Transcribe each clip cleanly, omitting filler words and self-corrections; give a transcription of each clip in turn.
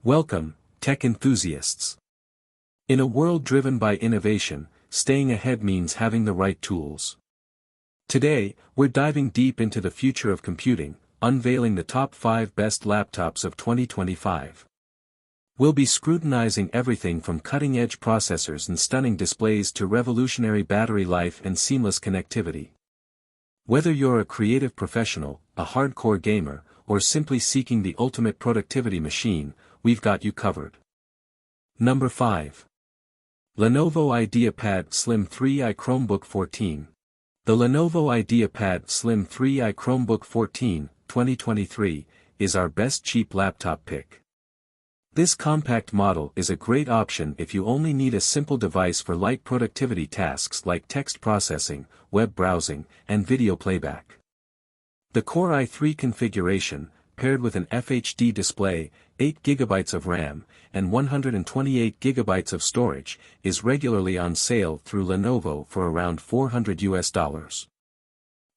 Welcome, tech enthusiasts. In a world driven by innovation, staying ahead means having the right tools. Today, we're diving deep into the future of computing, unveiling the top 5 best laptops of 2025. We'll be scrutinizing everything from cutting-edge processors and stunning displays to revolutionary battery life and seamless connectivity. Whether you're a creative professional, a hardcore gamer, or simply seeking the ultimate productivity machine, we've got you covered. Number 5. Lenovo IdeaPad Slim 3i Chromebook 14. The Lenovo IdeaPad Slim 3i Chromebook 14, 2023, is our best cheap laptop pick. This compact model is a great option if you only need a simple device for light productivity tasks like text processing, web browsing, and video playback. The Core i3 configuration, paired with an FHD display, 8GB of RAM, and 128GB of storage, is regularly on sale through Lenovo for around $400.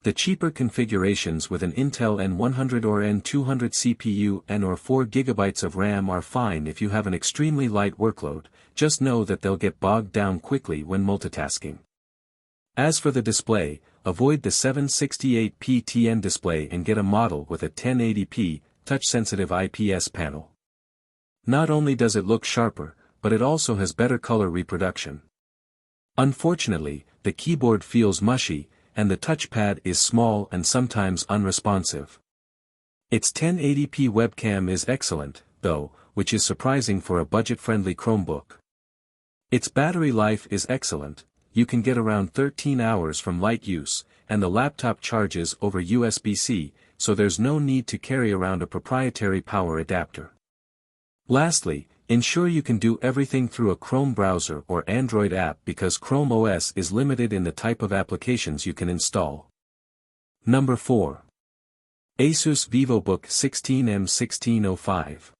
The cheaper configurations with an Intel N100 or N200 CPU and/or 4GB of RAM are fine if you have an extremely light workload. Just know that they'll get bogged down quickly when multitasking. As for the display, avoid the 768p TN display and get a model with a 1080p, touch-sensitive IPS panel. Not only does it look sharper, but it also has better color reproduction. Unfortunately, the keyboard feels mushy, and the touchpad is small and sometimes unresponsive. Its 1080p webcam is excellent, though, which is surprising for a budget-friendly Chromebook. Its battery life is excellent. You can get around 13 hours from light use, and the laptop charges over USB-C, so there's no need to carry around a proprietary power adapter. Lastly, ensure you can do everything through a Chrome browser or Android app because Chrome OS is limited in the type of applications you can install. Number 4. Asus Vivobook 16M1605.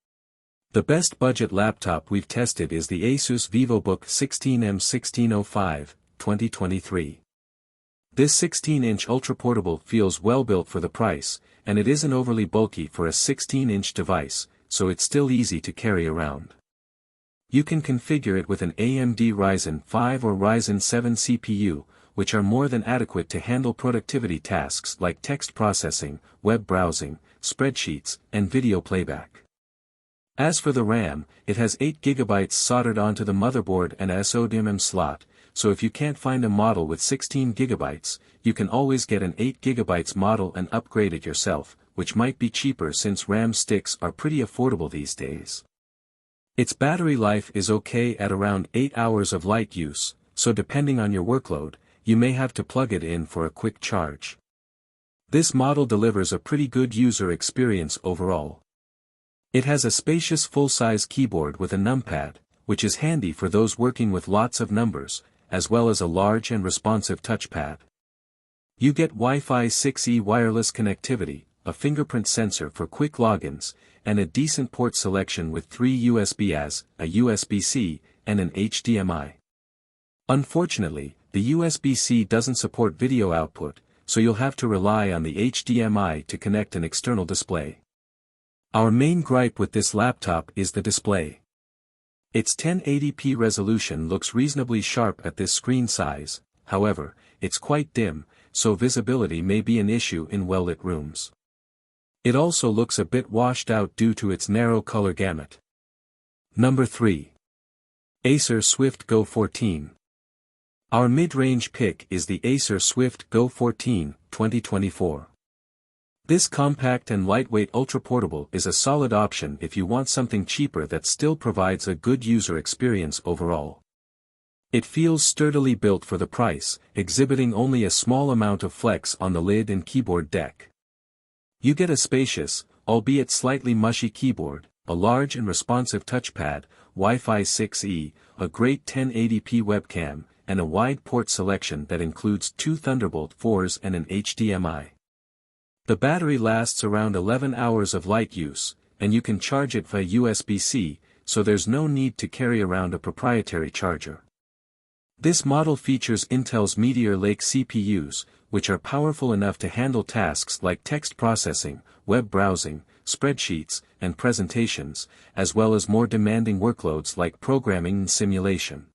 The best budget laptop we've tested is the Asus Vivobook 16M1605, 2023. This 16-inch ultra-portable feels well-built for the price, and it isn't overly bulky for a 16-inch device, so it's still easy to carry around. You can configure it with an AMD Ryzen 5 or Ryzen 7 CPU, which are more than adequate to handle productivity tasks like text processing, web browsing, spreadsheets, and video playback. As for the RAM, it has 8GB soldered onto the motherboard and a SODIMM slot, so if you can't find a model with 16GB, you can always get an 8GB model and upgrade it yourself, which might be cheaper since RAM sticks are pretty affordable these days. Its battery life is okay at around 8 hours of light use, so depending on your workload, you may have to plug it in for a quick charge. This model delivers a pretty good user experience overall. It has a spacious full-size keyboard with a numpad, which is handy for those working with lots of numbers, as well as a large and responsive touchpad. You get Wi-Fi 6E wireless connectivity, a fingerprint sensor for quick logins, and a decent port selection with 3 USB-As, a USB-C, and an HDMI. Unfortunately, the USB-C doesn't support video output, so you'll have to rely on the HDMI to connect an external display. Our main gripe with this laptop is the display. Its 1080p resolution looks reasonably sharp at this screen size, however, it's quite dim, so visibility may be an issue in well-lit rooms. It also looks a bit washed out due to its narrow color gamut. Number 3. Acer Swift Go 14. Our mid-range pick is the Acer Swift Go 14, 2024. This compact and lightweight ultra-portable is a solid option if you want something cheaper that still provides a good user experience overall. It feels sturdily built for the price, exhibiting only a small amount of flex on the lid and keyboard deck. You get a spacious, albeit slightly mushy keyboard, a large and responsive touchpad, Wi-Fi 6E, a great 1080p webcam, and a wide port selection that includes 2 Thunderbolt 4s and an HDMI. The battery lasts around 11 hours of light use, and you can charge it via USB-C, so there's no need to carry around a proprietary charger. This model features Intel's Meteor Lake CPUs, which are powerful enough to handle tasks like text processing, web browsing, spreadsheets, and presentations, as well as more demanding workloads like programming and simulation.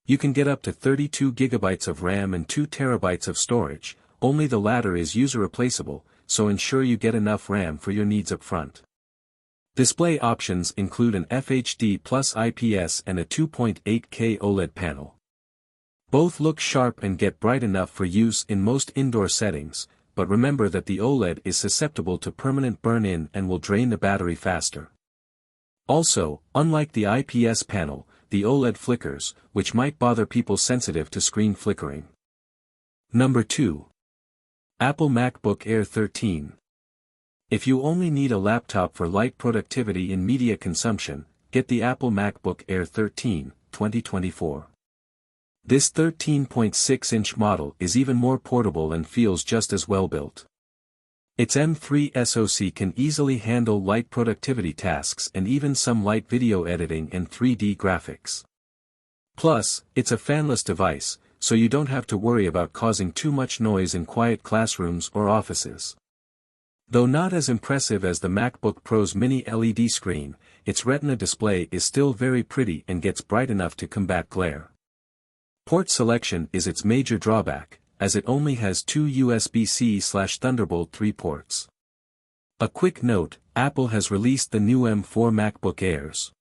You can get up to 32 GB of RAM and 2 TB of storage, only the latter is user replaceable, so ensure you get enough RAM for your needs up front. Display options include an FHD plus IPS and a 2.8K OLED panel. Both look sharp and get bright enough for use in most indoor settings, but remember that the OLED is susceptible to permanent burn-in and will drain the battery faster. Also, unlike the IPS panel, the OLED flickers, which might bother people sensitive to screen flickering. Number 2. Apple MacBook Air 13. If you only need a laptop for light productivity in media consumption, get the Apple MacBook Air 13, 2024. This 13.6-inch model is even more portable and feels just as well built. Its M3 SoC can easily handle light productivity tasks and even some light video editing and 3D graphics. Plus, it's a fanless device, so you don't have to worry about causing too much noise in quiet classrooms or offices. Though not as impressive as the MacBook Pro's mini LED screen, its Retina display is still very pretty and gets bright enough to combat glare. Port selection is its major drawback, as it only has 2 USB-C/Thunderbolt 3 ports. A quick note, Apple has released the new M4 MacBook Airs.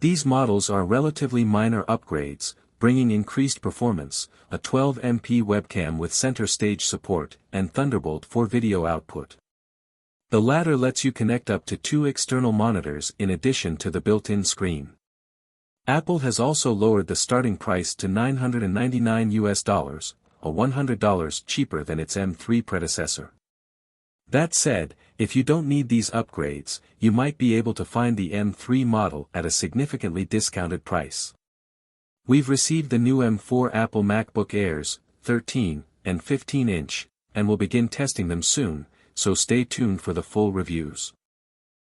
These models are relatively minor upgrades, bringing increased performance, a 12MP webcam with center stage support, and Thunderbolt 4 video output. The latter lets you connect up to 2 external monitors in addition to the built-in screen. Apple has also lowered the starting price to $999, a $100 cheaper than its M3 predecessor. That said, if you don't need these upgrades, you might be able to find the M3 model at a significantly discounted price. We've received the new M4 Apple MacBook Airs, 13 and 15-inch, and will begin testing them soon, so stay tuned for the full reviews.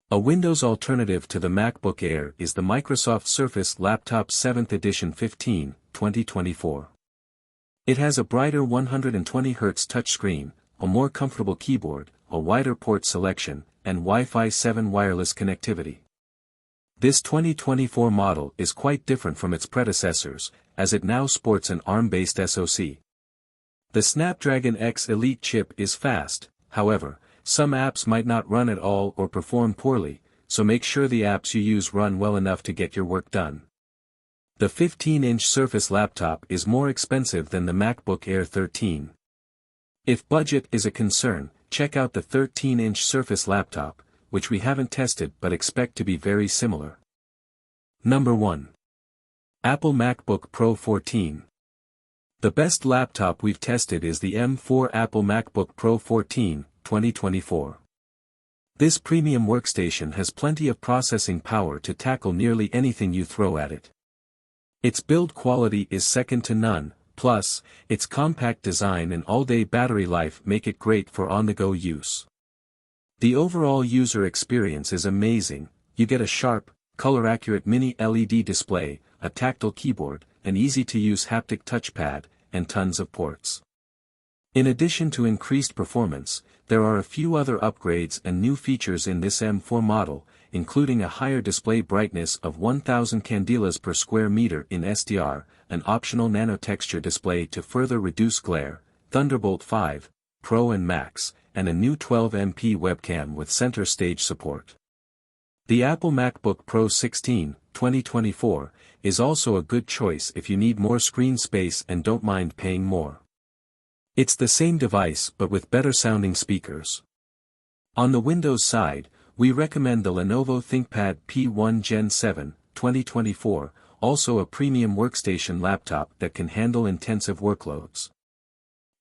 A Windows alternative to the MacBook Air is the Microsoft Surface Laptop 7th Edition 15, 2024. It has a brighter 120Hz touchscreen, a more comfortable keyboard, a wider port selection, and Wi-Fi 7 wireless connectivity. This 2024 model is quite different from its predecessors, as it now sports an ARM-based SoC. The Snapdragon X Elite chip is fast. However, some apps might not run at all or perform poorly, so make sure the apps you use run well enough to get your work done. The 15-inch Surface laptop is more expensive than the MacBook Air 13. If budget is a concern, check out the 13-inch Surface laptop, which we haven't tested but expect to be very similar. Number 1. Apple MacBook Pro 14. The best laptop we've tested is the M4 Apple MacBook Pro 14, 2024. This premium workstation has plenty of processing power to tackle nearly anything you throw at it. Its build quality is second to none, plus, its compact design and all-day battery life make it great for on-the-go use. The overall user experience is amazing. You get a sharp, color-accurate mini LED display, a tactile keyboard, an easy-to-use haptic touchpad, and tons of ports. In addition to increased performance, there are a few other upgrades and new features in this M4 model, including a higher display brightness of 1000 candelas per square meter in SDR, an optional nanotexture display to further reduce glare, Thunderbolt 5, Pro and Max, and a new 12MP webcam with center stage support. The Apple MacBook Pro 16, 2024, is also a good choice if you need more screen space and don't mind paying more. It's the same device but with better sounding speakers. On the Windows side, we recommend the Lenovo ThinkPad P1 Gen 7, 2024, also a premium workstation laptop that can handle intensive workloads.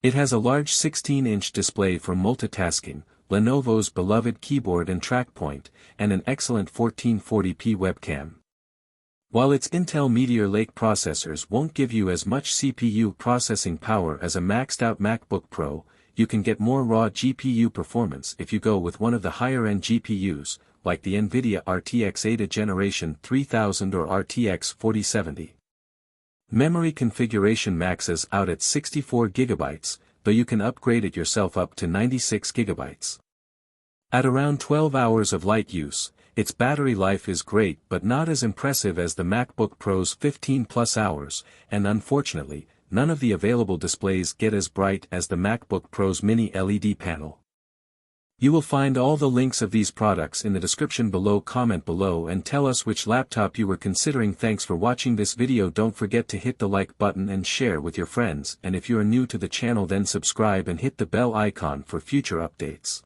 It has a large 16-inch display for multitasking, Lenovo's beloved keyboard and track point, and an excellent 1440p webcam. While its Intel Meteor Lake processors won't give you as much CPU processing power as a maxed-out MacBook Pro, you can get more raw GPU performance if you go with one of the higher-end GPUs, like the NVIDIA RTX Ada Generation 3000 or RTX 4070. Memory configuration maxes out at 64 GB, though you can upgrade it yourself up to 96 GB. At around 12 hours of light use, its battery life is great but not as impressive as the MacBook Pro's 15+ hours, and unfortunately, none of the available displays get as bright as the MacBook Pro's mini LED panel. You will find all the links of these products in the description below. Comment below and tell us which laptop you were considering. Thanks for watching this video. Don't forget to hit the like button and share with your friends, and if you are new to the channel then subscribe and hit the bell icon for future updates.